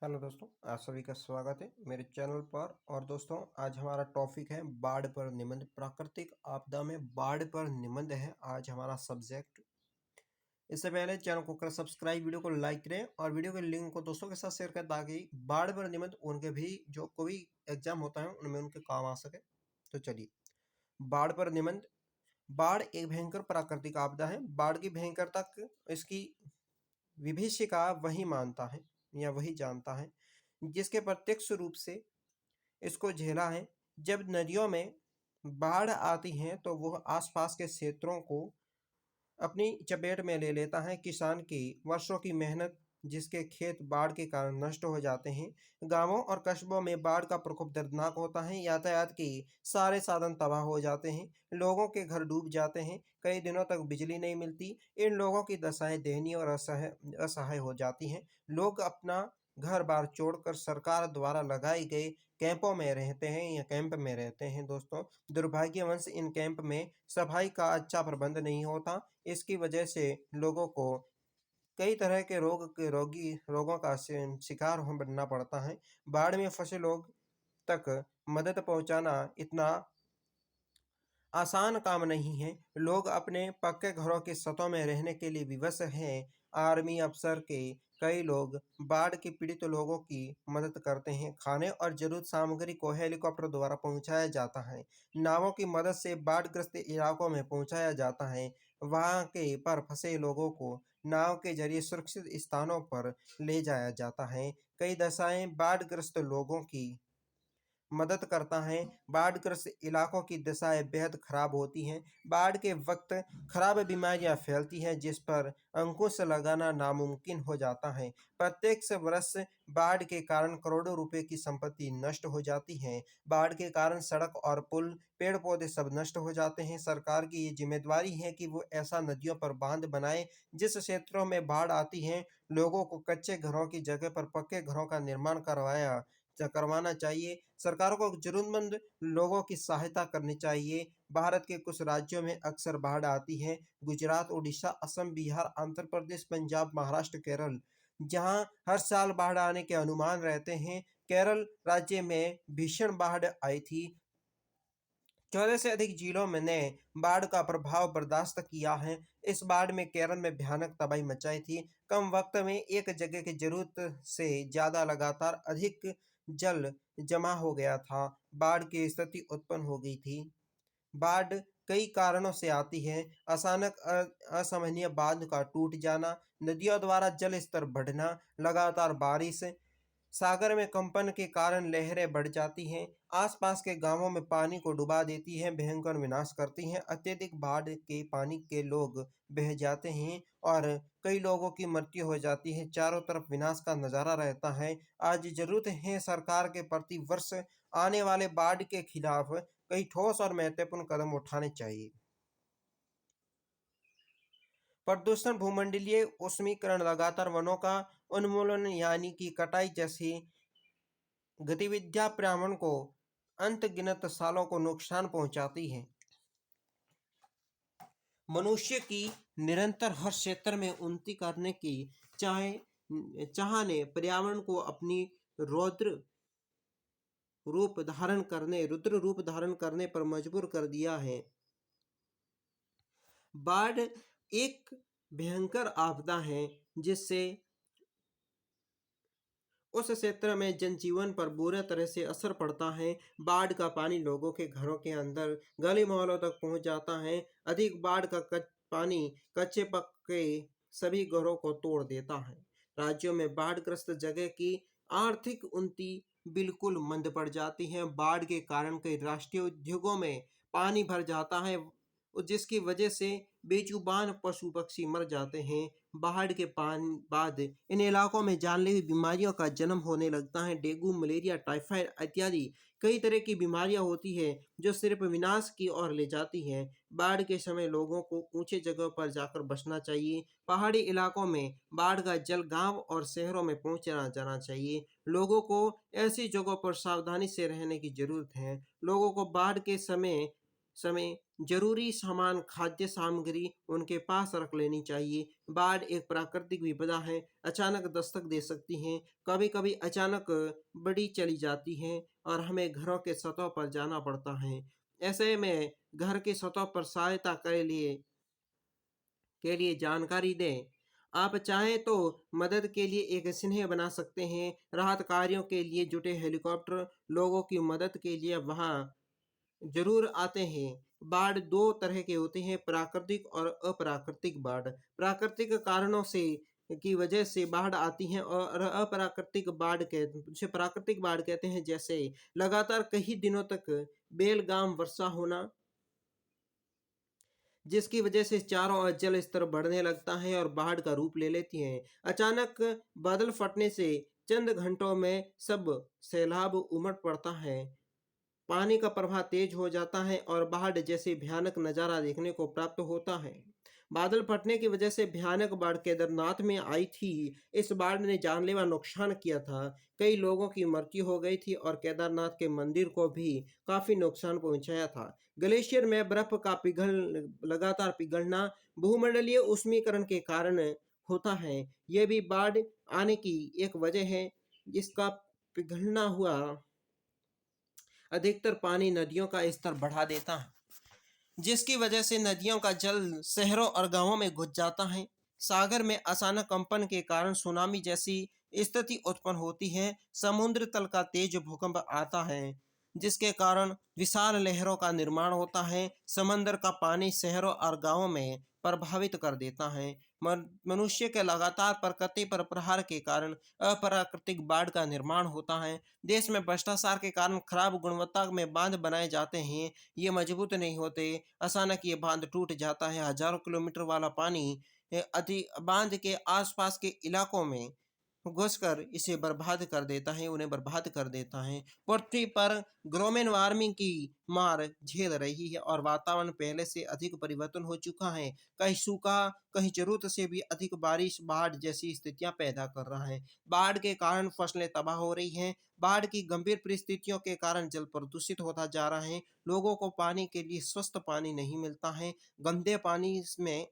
Hello दोस्तों, आप सभी का स्वागत है मेरे चैनल पर। और दोस्तों, आज हमारा टॉपिक है बाढ़ पर निबंध। प्राकृतिक आपदा में बाढ़ पर निबंध है आज हमारा सब्जेक्ट। इससे पहले चैनल को कर सब्सक्राइब, वीडियो को लाइक करें और वीडियो के लिंक को दोस्तों के साथ शेयर करें ताकि बाढ़ पर निबंध उनके भी जो कोई एग्जाम होता है उनमें उनके काम आ सके। तो चलिए, बाढ़ पर निबंध। बाढ़ एक भयंकर प्राकृतिक आपदा है। बाढ़ की भयंकरता इसकी विभीषिका वही मानता है या वही जानता है जिसके प्रत्यक्ष रूप से इसको झेला है। जब नदियों में बाढ़ आती है तो वह आसपास के क्षेत्रों को अपनी चपेट में ले लेता है। किसान की वर्षों की मेहनत, जिसके खेत बाढ़ के कारण नष्ट हो जाते हैं। गांवों और कस्बों में बाढ़ का प्रकोप दर्दनाक होता है। यातायात के सारे साधन तबाह हो जाते हैं। लोगों के घर डूब जाते हैं। कई दिनों तक बिजली नहीं मिलती। इन लोगों की दशाएं दयनीय और असहाय हो जाती हैं। लोग अपना घर बार छोड़कर सरकार द्वारा लगाए गए कैंपों में रहते हैं या कैंप में रहते हैं। दोस्तों, दुर्भाग्यवश इन कैंप में सफाई का अच्छा प्रबंध नहीं होता। इसकी वजह से लोगों को कई तरह के रोगों का शिकार हो बनना पड़ता है। बाढ़ में फंसे लोग तक मदद पहुंचाना इतना आसान काम नहीं है। लोग अपने पक्के घरों की छतों में रहने के लिए विवश हैं। आर्मी अफसर के कई लोग बाढ़ के पीड़ित लोगों की मदद करते हैं। खाने और जरूरत सामग्री को हेलीकॉप्टर द्वारा पहुंचाया जाता है। नावों की मदद से बाढ़ग्रस्त इलाकों में पहुंचाया जाता है। वहां के पर फंसे लोगों को नाव के जरिए सुरक्षित स्थानों पर ले जाया जाता है। कई दशाएं बाढ़ग्रस्त लोगों की मदद करता है। बाढ़ग्रस्त इलाकों की दशाएं बेहद खराब होती हैं। बाढ़ के वक्त खराब बीमारियां फैलती हैं जिस पर अंकुश लगाना नामुमकिन हो जाता है। प्रत्येक वर्ष बाढ़ के कारण करोड़ों रुपए की संपत्ति नष्ट हो जाती है। बाढ़ के कारण सड़क और पुल, पेड़ पौधे सब नष्ट हो जाते हैं। सरकार की ये जिम्मेदारी है कि वो ऐसा नदियों पर बांध बनाए जिस क्षेत्रों में बाढ़ आती है लोगों को कच्चे घरों की जगह पर पक्के घरों का निर्माण करवाना चाहिए। सरकार को जरूरतमंद लोगों की सहायता करनी चाहिए। भारत के कुछ राज्यों में अक्सर बाढ़ आती है। गुजरात, उड़ीसा, असम, बिहार, आंध्र प्रदेश, पंजाब, महाराष्ट्र, केरल, जहां हर साल बाढ़ आने के अनुमान रहते हैं। केरल राज्य में भीषण बाढ़ आई थी। 14 से अधिक जिलों में ने बाढ़ का प्रभाव बर्दाश्त किया है। इस बाढ़ में केरल में भयानक तबाही मचाई थी। कम वक्त में एक जगह की जरूरत से ज्यादा लगातार अधिक जल जमा हो गया था। बाढ़ की स्थिति उत्पन्न हो गई थी। बाढ़ कई कारणों से आती है। अचानक असामान्य बांध का टूट जाना, नदियों द्वारा जल स्तर बढ़ना, लगातार बारिश, सागर में कंपन के कारण लहरें बढ़ जाती हैं। आसपास के गांवों में पानी को डुबा देती हैं, भयंकर विनाश करती हैं। अत्यधिक बाढ़ के पानी के लोग बह जाते हैं और कई लोगों की मृत्यु हो जाती है। चारों तरफ विनाश का नजारा रहता है। आज जरूरत है सरकार के प्रति वर्ष आने वाले बाढ़ के खिलाफ कई ठोस और महत्वपूर्ण कदम उठाने चाहिए। प्रदूषण, भूमंडलीय ऊष्मीकरण, लगातार वनों का उन्मूलन यानी कि कटाई जैसी गतिविधियां पर्यावरण को अनगिनत सालों को नुकसान पहुंचाती हैं। मनुष्य की निरंतर हर क्षेत्र में उन्नति करने की चाह ने पर्यावरण को अपनी रुद्र रूप धारण करने पर मजबूर कर दिया है। बाढ़ एक भयंकर आपदा है जिससे उस क्षेत्र में जनजीवन पर बुरी तरह से असर पड़ता है। बाढ़ का पानी लोगों के घरों के अंदर गली मोहल्लों तक पहुंच जाता है। अधिक बाढ़ का पानी कच्चे पक्के सभी घरों को तोड़ देता है। राज्यों में बाढ़ग्रस्त जगह की आर्थिक उन्नति बिल्कुल मंद पड़ जाती है। बाढ़ के कारण कई राष्ट्रीय उद्योगों में पानी भर जाता है जिसकी वजह से बेजुबान पशु पक्षी मर जाते हैं। बाढ़ के पानी बाद इन इलाकों में जानलेवा बीमारियों का जन्म होने लगता है। डेंगू, मलेरिया, टाइफाइड इत्यादि कई तरह की बीमारियां होती हैं जो सिर्फ विनाश की ओर ले जाती हैं। बाढ़ के समय लोगों को ऊंचे जगहों पर जाकर बसना चाहिए। पहाड़ी इलाकों में बाढ़ का जल गांव और शहरों में पहुंचाना जाना चाहिए। लोगों को ऐसी जगहों पर सावधानी से रहने की जरूरत है। लोगों को बाढ़ के समय समय जरूरी सामान, खाद्य सामग्री उनके पास रख लेनी चाहिए। बाढ़ एक प्राकृतिक विपदा है, अचानक दस्तक दे सकती है, कभी कभी अचानक बड़ी चली जाती है और हमें घरों के सतह पर जाना पड़ता है। ऐसे में घर की सतह पर सहायता के लिए जानकारी दें। आप चाहें तो मदद के लिए एक स्नेह बना सकते हैं। राहत कार्यों के लिए जुटे हेलीकॉप्टर लोगों की मदद के लिए वहां जरूर आते हैं। बाढ़ दो तरह के होते हैं, प्राकृतिक और अप्राकृतिक बाढ़। प्राकृतिक कारणों से की वजह से बाढ़ आती है और अप्राकृतिक बाढ़ के जिसे प्राकृतिक बाढ़ कहते हैं, जैसे लगातार कई दिनों तक बेलगाम वर्षा होना, जिसकी वजह से चारों ओर जल स्तर बढ़ने लगता है और बाढ़ का रूप ले लेती है। अचानक बादल फटने से चंद घंटों में सब सैलाब उमड़ पड़ता है, पानी का प्रवाह तेज हो जाता है और बाढ़ जैसे भयानक नजारा देखने को प्राप्त होता है। बादल फटने की वजह से भयानक बाढ़ केदारनाथ में आई थी। इस बाढ़ ने जानलेवा नुकसान किया था, कई लोगों की मृत्यु हो गई थी और केदारनाथ के मंदिर को भी काफी नुकसान पहुंचाया था। ग्लेशियर में बर्फ का पिघल लगातार पिघलना भूमंडलीय उष्मीकरण के कारण होता है। यह भी बाढ़ आने की एक वजह है। जिसका पिघलना हुआ अधिकतर पानी नदियों का स्तर बढ़ा देता है, जिसकी वजह से नदियों का जल शहरों और गांवों में घुस जाता है। सागर में अचानक कंपन के कारण सुनामी जैसी स्थिति उत्पन्न होती है। समुद्र तल का तेज भूकंप आता है, जिसके कारण विशाल लहरों का निर्माण होता है। समंदर का पानी शहरों और गांवों में प्रभावित कर देता है। मनुष्य के लगातार प्रकृति पर प्रहार के कारण अप्राकृतिक बाढ़ का निर्माण होता है। देश में भ्रष्टाचार के कारण खराब गुणवत्ता में बांध बनाए जाते हैं, ये मजबूत नहीं होते। अचानक ये बांध टूट जाता है, हजारों किलोमीटर वाला पानी अति बांध के आसपास के इलाकों में घुसकर इसे बर्बाद कर देता है, उन्हें बर्बाद कर देता है। पृथ्वी पर ग्लोबल वार्मिंग की मार झेल रही है और वातावरण पहले से अधिक परिवर्तन हो चुका है। कहीं सूखा, कहीं जरूरत से भी अधिक बारिश, बाढ़ जैसी स्थितियां पैदा कर रहा है। बाढ़ के कारण फसलें तबाह हो रही हैं। बाढ़ की गंभीर परिस्थितियों के कारण जल प्रदूषित होता जा रहा है। लोगों को पानी के लिए स्वस्थ पानी नहीं मिलता है। गंदे पानी में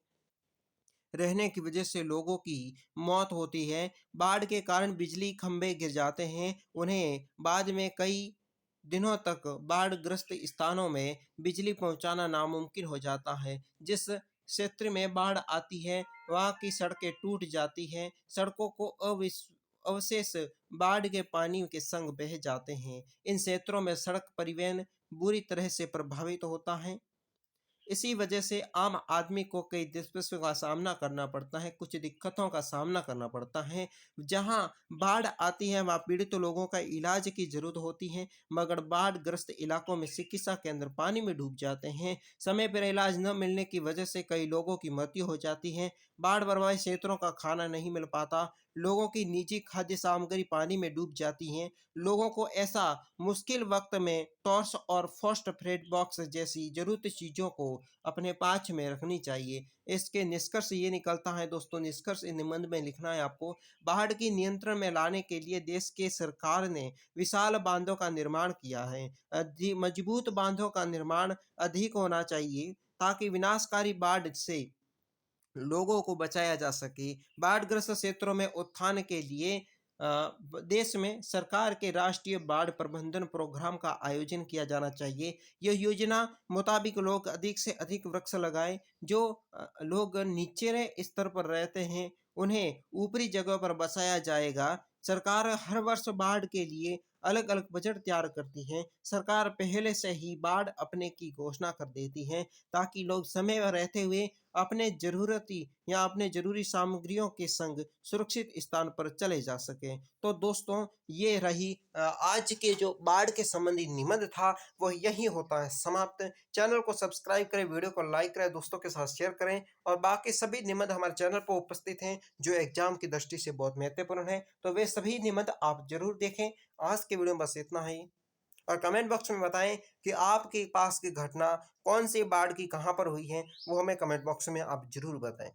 रहने की वजह से लोगों की मौत होती है। बाढ़ के कारण बिजली खंभे गिर जाते हैं, उन्हें बाद में कई दिनों तक बाढ़ग्रस्त स्थानों में बिजली पहुंचाना नामुमकिन हो जाता है। जिस क्षेत्र में बाढ़ आती है वहां की सड़कें टूट जाती हैं, सड़कों को अवशेष बाढ़ के पानी के संग बह जाते हैं। इन क्षेत्रों में सड़क परिवहन बुरी तरह से प्रभावित होता है। इसी वजह से आम आदमी को कई दिक्कतों का सामना करना पड़ता है, कुछ दिक्कतों का सामना करना पड़ता है। जहां बाढ़ आती है वहां पीड़ित लोगों का इलाज की जरूरत होती है, मगर बाढ़-ग्रस्त इलाकों में चिकित्सा केंद्र पानी में डूब जाते हैं। समय पर इलाज न मिलने की वजह से कई लोगों की मृत्यु हो जाती है। बाढ़ प्रभावित क्षेत्रों का खाना नहीं मिल पाता, लोगों की निजी खाद्य सामग्री पानी में डूब जाती हैं। लोगों को ऐसा मुश्किल वक्त में टॉर्च और फर्स्ट एड बॉक्स जैसी जरूरत चीजों को अपने पास में रखनी चाहिए। इसके निष्कर्ष ये निकलता है दोस्तों, निष्कर्ष इन निबंध में लिखना है आपको। बाढ़ की नियंत्रण में लाने के लिए देश के सरकार ने विशाल बांधों का निर्माण किया है। मजबूत बांधों का निर्माण अधिक होना चाहिए ताकि विनाशकारी बाढ़ से लोगों को बचाया जा सके। बाढ़ग्रस्त क्षेत्रों में उत्थान के लिए देश में सरकार के राष्ट्रीय बाढ़ प्रबंधन प्रोग्राम का आयोजन किया जाना चाहिए। यह योजना मुताबिक लोग अधिक से अधिक वृक्ष लगाएं। जो लोग निचले स्तर पर रहते हैं उन्हें ऊपरी जगह पर बसाया जाएगा। सरकार हर वर्ष बाढ़ के लिए अलग अलग बजट तैयार करती है। सरकार पहले से ही बाढ़ अपने की घोषणा कर देती है ताकि लोग समय पर रहते हुए अपने जरूरती या अपने जरूरी सामग्रियों के संग सुरक्षित स्थान पर चले जा सके। तो दोस्तों ये रही आज के जो बाढ़ के संबंधी निबंध था वह यही होता है समाप्त। चैनल को सब्सक्राइब करें, वीडियो को लाइक करें, दोस्तों के साथ शेयर करें और बाकी सभी निबंध हमारे चैनल पर उपस्थित हैं जो एग्जाम की दृष्टि से बहुत महत्वपूर्ण है, तो वे सभी निबंध आप जरूर देखें। आज के वीडियो में बस इतना ही और कमेंट बॉक्स में बताएं कि आपके पास की घटना कौन सी बाढ़ की कहां पर हुई है, वो हमें कमेंट बॉक्स में आप जरूर बताएं।